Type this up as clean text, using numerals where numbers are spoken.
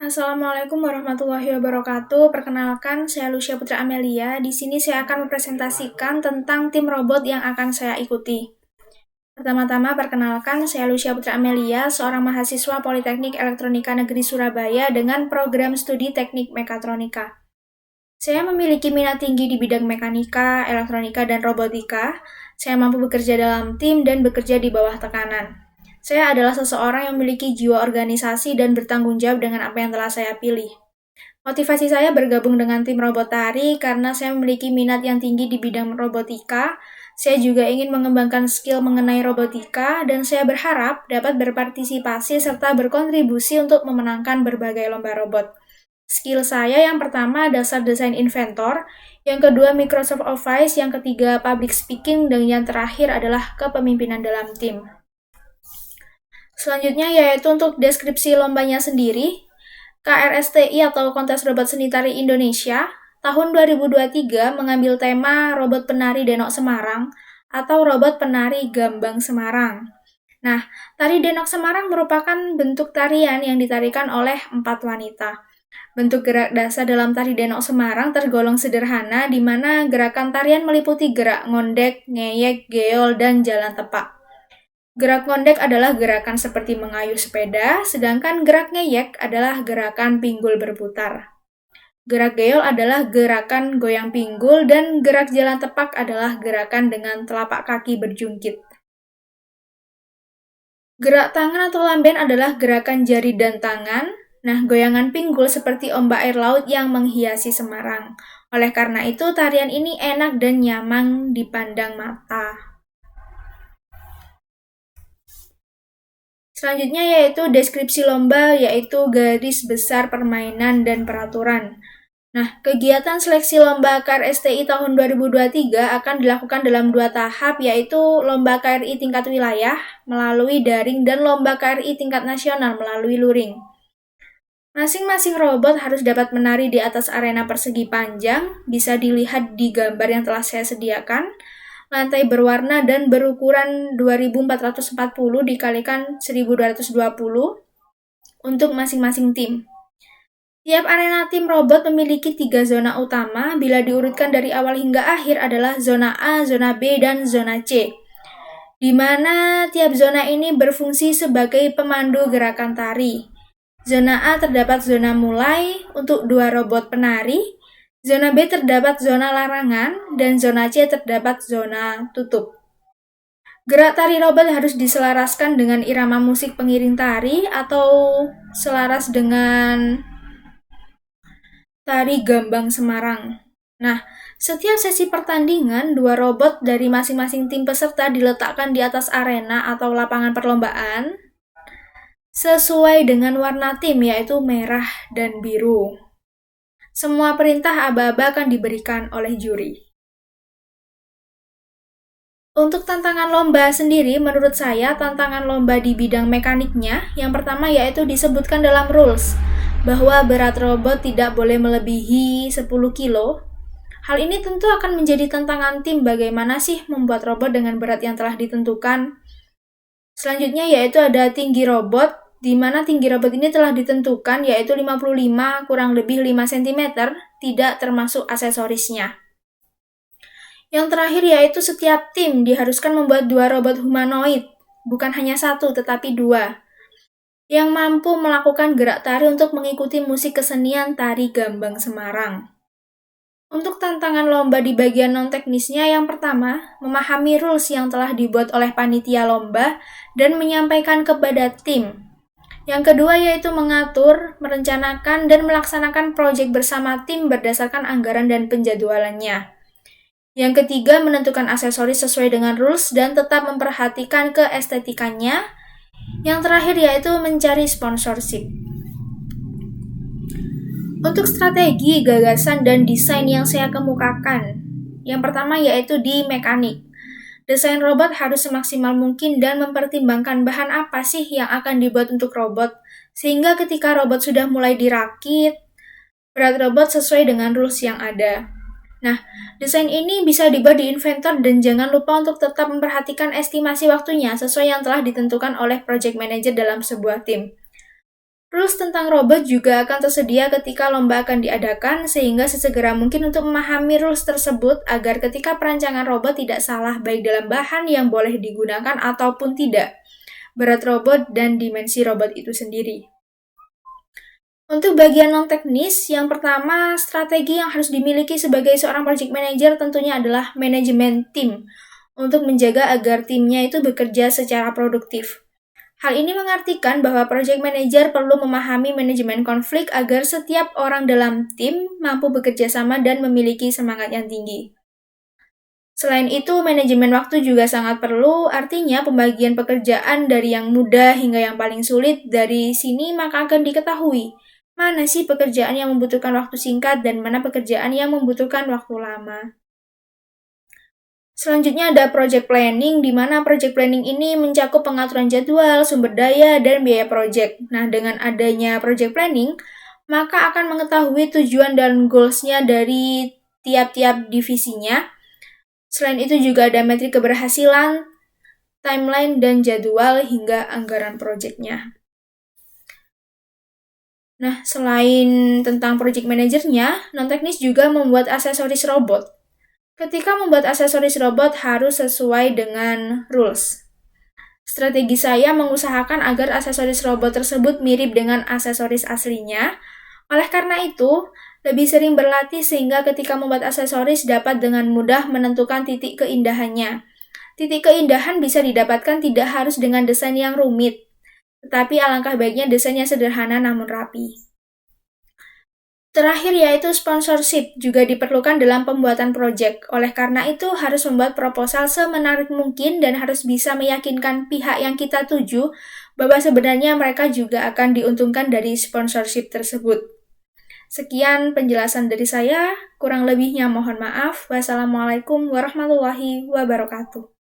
Assalamualaikum warahmatullahi wabarakatuh. Perkenalkan, saya Lucia Putra Amelia. Di sini saya akan mempresentasikan tentang tim robot yang akan saya ikuti. Pertama-tama, perkenalkan, saya Lucia Putra Amelia, seorang mahasiswa Politeknik Elektronika Negeri Surabaya dengan program studi Teknik Mekatronika. Saya memiliki minat tinggi di bidang mekanika, elektronika, dan robotika. Saya mampu bekerja dalam tim dan bekerja di bawah tekanan. Saya adalah seseorang yang memiliki jiwa organisasi dan bertanggung jawab dengan apa yang telah saya pilih. Motivasi saya bergabung dengan tim robot tari karena saya memiliki minat yang tinggi di bidang robotika. Saya juga ingin mengembangkan skill mengenai robotika dan saya berharap dapat berpartisipasi serta berkontribusi untuk memenangkan berbagai lomba robot. Skill saya yang pertama dasar desain inventor, yang kedua Microsoft Office, yang ketiga public speaking, dan yang terakhir adalah kepemimpinan dalam tim. Selanjutnya yaitu untuk deskripsi lombanya sendiri, KRSTI atau Kontes Robot Seni Tari Indonesia tahun 2023 mengambil tema Robot Penari Denok Semarang atau Robot Penari Gambang Semarang. Nah, tari Denok Semarang merupakan bentuk tarian yang ditarikan oleh 4 wanita. Bentuk gerak dasar dalam tari Denok Semarang tergolong sederhana di mana gerakan tarian meliputi gerak ngondek, ngeyek, geol, dan jalan tepak. Gerak ngondek adalah gerakan seperti mengayuh sepeda, sedangkan gerak ngeyek adalah gerakan pinggul berputar. Gerak geol adalah gerakan goyang pinggul dan gerak jalan tepak adalah gerakan dengan telapak kaki berjungkit. Gerak tangan atau lamben adalah gerakan jari dan tangan. Nah, goyangan pinggul seperti ombak air laut yang menghiasi Semarang. Oleh karena itu, tarian ini enak dan nyaman dipandang mata. Selanjutnya yaitu deskripsi lomba, yaitu garis besar permainan dan peraturan. Nah, kegiatan seleksi lomba KRSTI tahun 2023 akan dilakukan dalam 2 tahap, yaitu lomba KRI tingkat wilayah melalui daring dan lomba KRI tingkat nasional melalui luring. Masing-masing robot harus dapat menari di atas arena persegi panjang, bisa dilihat di gambar yang telah saya sediakan. Lantai berwarna dan berukuran 2440 dikalikan 1220 untuk masing-masing tim. Tiap arena tim robot memiliki 3 zona utama, bila diurutkan dari awal hingga akhir adalah zona A, zona B, dan zona C, di mana tiap zona ini berfungsi sebagai pemandu gerakan tari. Zona A terdapat zona mulai untuk 2 robot penari, zona B terdapat zona larangan, dan zona C terdapat zona tutup. Gerak tari robot harus diselaraskan dengan irama musik pengiring tari atau selaras dengan tari Gambang Semarang. Nah, setiap sesi pertandingan, 2 robot dari masing-masing tim peserta diletakkan di atas arena atau lapangan perlombaan sesuai dengan warna tim, yaitu merah dan biru. Semua perintah aba-aba akan diberikan oleh juri. Untuk tantangan lomba sendiri, menurut saya tantangan lomba di bidang mekaniknya, yang pertama yaitu disebutkan dalam rules, bahwa berat robot tidak boleh melebihi 10 kilo. Hal ini tentu akan menjadi tantangan tim bagaimana sih membuat robot dengan berat yang telah ditentukan. Selanjutnya yaitu ada tinggi robot, di mana tinggi robot ini telah ditentukan yaitu 55 kurang lebih 5 cm, tidak termasuk aksesorisnya. Yang terakhir yaitu setiap tim diharuskan membuat 2 robot humanoid, bukan hanya 1 tetapi 2, yang mampu melakukan gerak tari untuk mengikuti musik kesenian tari Gambang Semarang. Untuk tantangan lomba di bagian non-teknisnya, yang pertama, memahami rules yang telah dibuat oleh panitia lomba dan menyampaikan kepada tim. Yang kedua yaitu mengatur, merencanakan, dan melaksanakan proyek bersama tim berdasarkan anggaran dan penjadwalannya. Yang ketiga, menentukan aksesoris sesuai dengan rules dan tetap memperhatikan keestetikanya. Yang terakhir yaitu mencari sponsorship. Untuk strategi, gagasan, dan desain yang saya kemukakan, yang pertama yaitu di mekanik. Desain robot harus semaksimal mungkin dan mempertimbangkan bahan apa sih yang akan dibuat untuk robot, sehingga ketika robot sudah mulai dirakit, berat robot sesuai dengan rules yang ada. Nah, desain ini bisa dibuat di inventor dan jangan lupa untuk tetap memperhatikan estimasi waktunya sesuai yang telah ditentukan oleh project manager dalam sebuah tim. Rules tentang robot juga akan tersedia ketika lomba akan diadakan, sehingga sesegera mungkin untuk memahami rules tersebut agar ketika perancangan robot tidak salah baik dalam bahan yang boleh digunakan ataupun tidak, berat robot, dan dimensi robot itu sendiri. Untuk bagian non-teknis, yang pertama, strategi yang harus dimiliki sebagai seorang project manager tentunya adalah manajemen tim, untuk menjaga agar timnya itu bekerja secara produktif. Hal ini mengartikan bahwa project manager perlu memahami manajemen konflik agar setiap orang dalam tim mampu bekerja sama dan memiliki semangat yang tinggi. Selain itu, manajemen waktu juga sangat perlu, artinya pembagian pekerjaan dari yang mudah hingga yang paling sulit. Dari sini maka akan diketahui mana sih pekerjaan yang membutuhkan waktu singkat dan mana pekerjaan yang membutuhkan waktu lama. Selanjutnya ada project planning, di mana project planning ini mencakup pengaturan jadwal, sumber daya, dan biaya project. Nah, dengan adanya project planning, maka akan mengetahui tujuan dan goals-nya dari tiap-tiap divisinya. Selain itu juga ada metrik keberhasilan, timeline, dan jadwal hingga anggaran project-nya. Nah, selain tentang project manajernya, non-teknis juga membuat aksesoris robot. Ketika membuat aksesoris robot harus sesuai dengan rules. Strategi saya mengusahakan agar aksesoris robot tersebut mirip dengan aksesoris aslinya. Oleh karena itu, lebih sering berlatih sehingga ketika membuat aksesoris dapat dengan mudah menentukan titik keindahannya. Titik keindahan bisa didapatkan tidak harus dengan desain yang rumit, tetapi alangkah baiknya desainnya sederhana namun rapi. Terakhir yaitu sponsorship juga diperlukan dalam pembuatan proyek. Oleh karena itu harus membuat proposal semenarik mungkin dan harus bisa meyakinkan pihak yang kita tuju bahwa sebenarnya mereka juga akan diuntungkan dari sponsorship tersebut. Sekian penjelasan dari saya, kurang lebihnya mohon maaf. Wassalamualaikum warahmatullahi wabarakatuh.